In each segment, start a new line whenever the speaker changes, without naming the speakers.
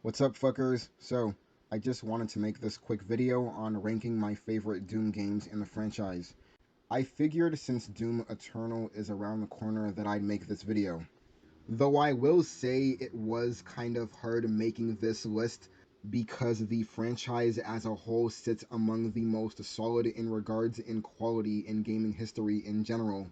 What's up, fuckers? So, I just wanted to make this quick video on ranking my favorite Doom games in the franchise. I figured since Doom Eternal is around the corner that I'd make this video. Though I will say it was kind of hard making this list because the franchise as a whole sits among the most solid in regards in quality in gaming history in general.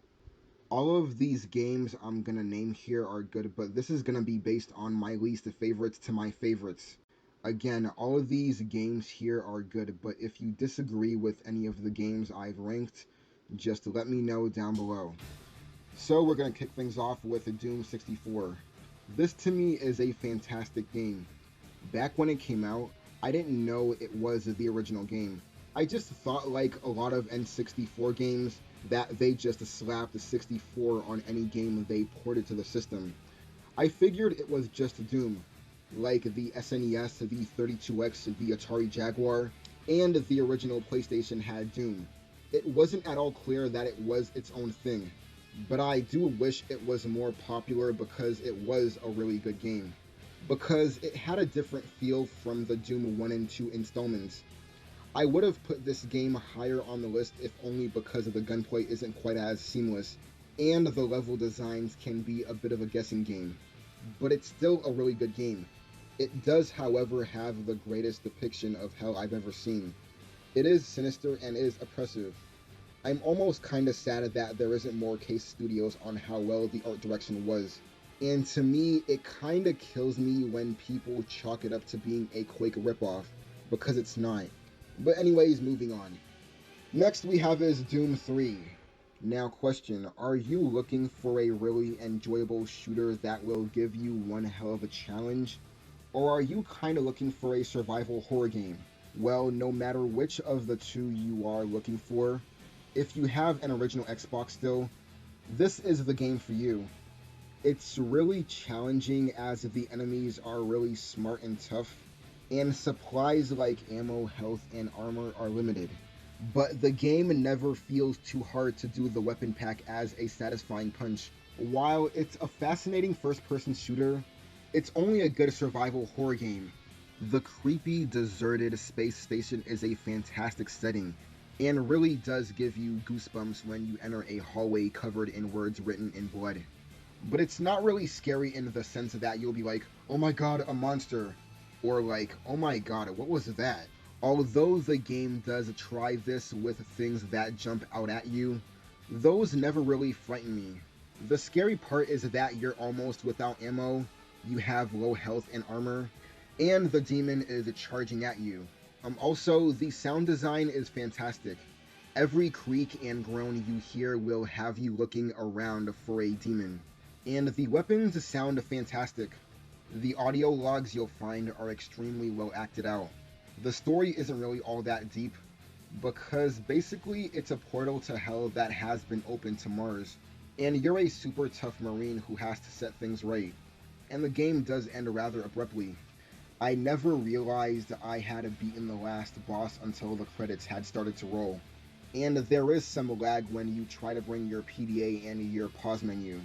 All of these games I'm gonna name here are good, but this is gonna be based on my least favorites to my favorites. Again, all of these games here are good, but if you disagree with any of the games I've ranked, just let me know down below. So we're gonna kick things off with Doom 64. This to me is a fantastic game. Back when it came out, I didn't know it was the original game. I just thought, like a lot of N64 games, that they just slapped 64 on any game they ported to the system. I figured it was just Doom, like the SNES, the 32X, the Atari Jaguar, and the original PlayStation had Doom. It wasn't at all clear that it was its own thing, but I do wish it was more popular because it was a really good game. Because it had a different feel from the Doom 1 and 2 installments. I would have put this game higher on the list if only because the gunplay isn't quite as seamless, and the level designs can be a bit of a guessing game. But it's still a really good game. It does, however, have the greatest depiction of hell I've ever seen. It is sinister and is oppressive. I'm almost kinda sad that there isn't more case studios on how well the art direction was. And to me, it kinda kills me when people chalk it up to being a Quake ripoff, because it's not. But anyways, moving on. Next we have is Doom 3. Now question, are you looking for a really enjoyable shooter that will give you one hell of a challenge? Or are you kinda looking for a survival horror game? Well, no matter which of the two you are looking for, if you have an original Xbox still, this is the game for you. It's really challenging as the enemies are really smart and tough, and supplies like ammo, health, and armor are limited. But the game never feels too hard to do the weapon pack as a satisfying punch. While it's a fascinating first-person shooter, it's only a good survival horror game. The creepy, deserted space station is a fantastic setting, and really does give you goosebumps when you enter a hallway covered in words written in blood. But it's not really scary in the sense that you'll be like, oh my god, a monster, or like, oh my god, what was that? Although the game does try this with things that jump out at you, those never really frighten me. The scary part is that you're almost without ammo, you have low health and armor, and the demon is charging at you. Also, the sound design is fantastic. Every creak and groan you hear will have you looking around for a demon. And the weapons sound fantastic. The audio logs you'll find are extremely well acted out. The story isn't really all that deep, because basically it's a portal to hell that has been opened to Mars, and you're a super tough marine who has to set things right. And the game does end rather abruptly. I never realized I had beaten the last boss until the credits had started to roll. And there is some lag when you try to bring your PDA and your pause menu.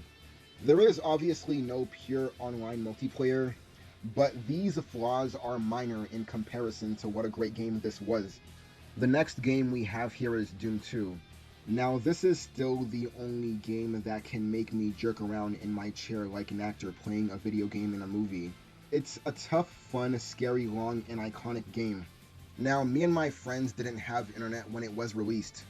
There is obviously no pure online multiplayer, but these flaws are minor in comparison to what a great game this was. The next game we have here is Doom 2. Now this is still the only game that can make me jerk around in my chair like an actor playing a video game in a movie. It's a tough, fun, scary, long, and iconic game. Now, me and my friends didn't have internet when it was released,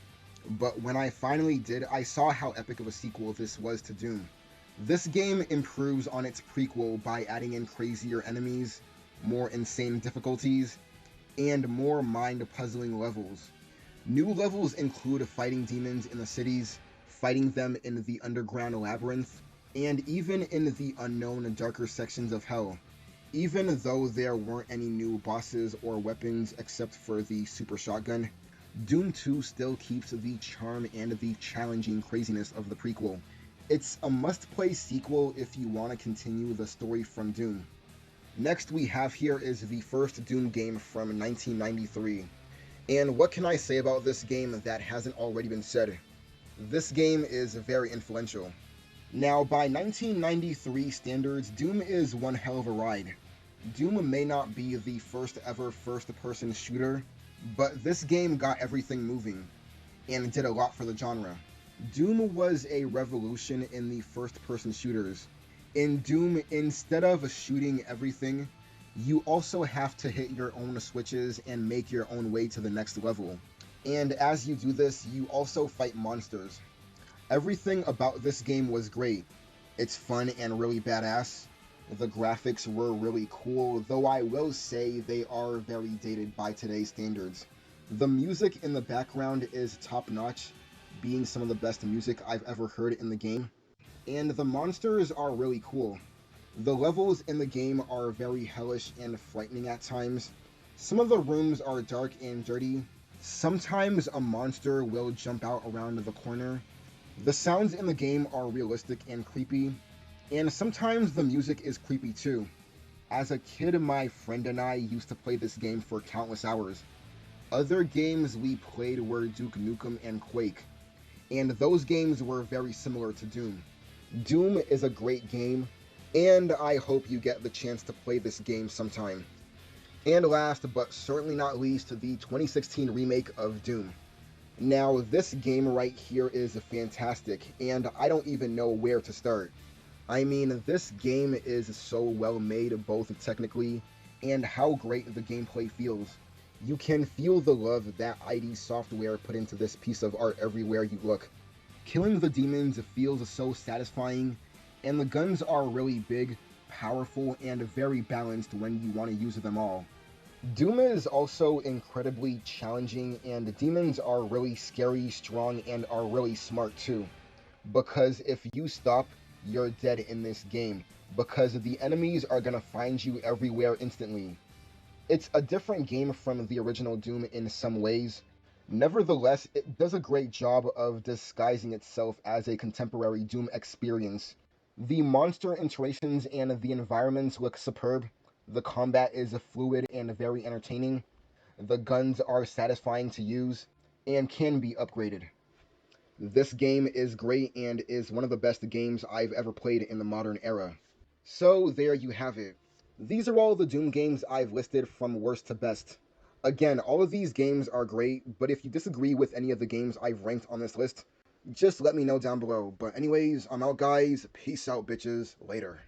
but when I finally did, I saw how epic of a sequel this was to Doom. This game improves on its prequel by adding in crazier enemies, more insane difficulties, and more mind-puzzling levels. New levels include fighting demons in the cities, fighting them in the underground labyrinth, and even in the unknown darker sections of hell. Even though there weren't any new bosses or weapons except for the super shotgun, Doom 2 still keeps the charm and the challenging craziness of the prequel. It's a must-play sequel if you want to continue the story from Doom. Next we have here is the first Doom game from 1993. And what can I say about this game that hasn't already been said? This game is very influential. Now, by 1993 standards, Doom is one hell of a ride. Doom may not be the first ever first-person shooter, but this game got everything moving and did a lot for the genre. Doom was a revolution in the first-person shooters. In Doom, instead of shooting everything, you also have to hit your own switches and make your own way to the next level. And as you do this, you also fight monsters. Everything about this game was great. It's fun and really badass. The graphics were really cool, though I will say they are very dated by today's standards. The music in the background is top notch, being some of the best music I've ever heard in the game. And the monsters are really cool. The levels in the game are very hellish and frightening at times. Some of the rooms are dark and dirty. Sometimes a monster will jump out around the corner. The sounds in the game are realistic and creepy, and sometimes the music is creepy too. As a kid, my friend and I used to play this game for countless hours. Other games we played were Duke Nukem and Quake, and those games were very similar to Doom. Doom is a great game, and I hope you get the chance to play this game sometime. And last, but certainly not least, the 2016 remake of Doom. Now, this game right here is fantastic, and I don't even know where to start. I mean, this game is so well made, both technically and how great the gameplay feels. You can feel the love that ID Software put into this piece of art everywhere you look. Killing the demons feels so satisfying, and the guns are really big, powerful, and very balanced when you want to use them all. Doom is also incredibly challenging, and demons are really scary, strong, and are really smart too. Because if you stop, you're dead in this game, because the enemies are gonna find you everywhere instantly. It's a different game from the original Doom in some ways. Nevertheless, it does a great job of disguising itself as a contemporary Doom experience. The monster interactions and the environments look superb. The combat is fluid and very entertaining. The guns are satisfying to use and can be upgraded. This game is great and is one of the best games I've ever played in the modern era. So there you have it. These are all the Doom games I've listed from worst to best. Again, all of these games are great, but if you disagree with any of the games I've ranked on this list, just let me know down below. But anyways, I'm out guys. Peace out bitches. Later.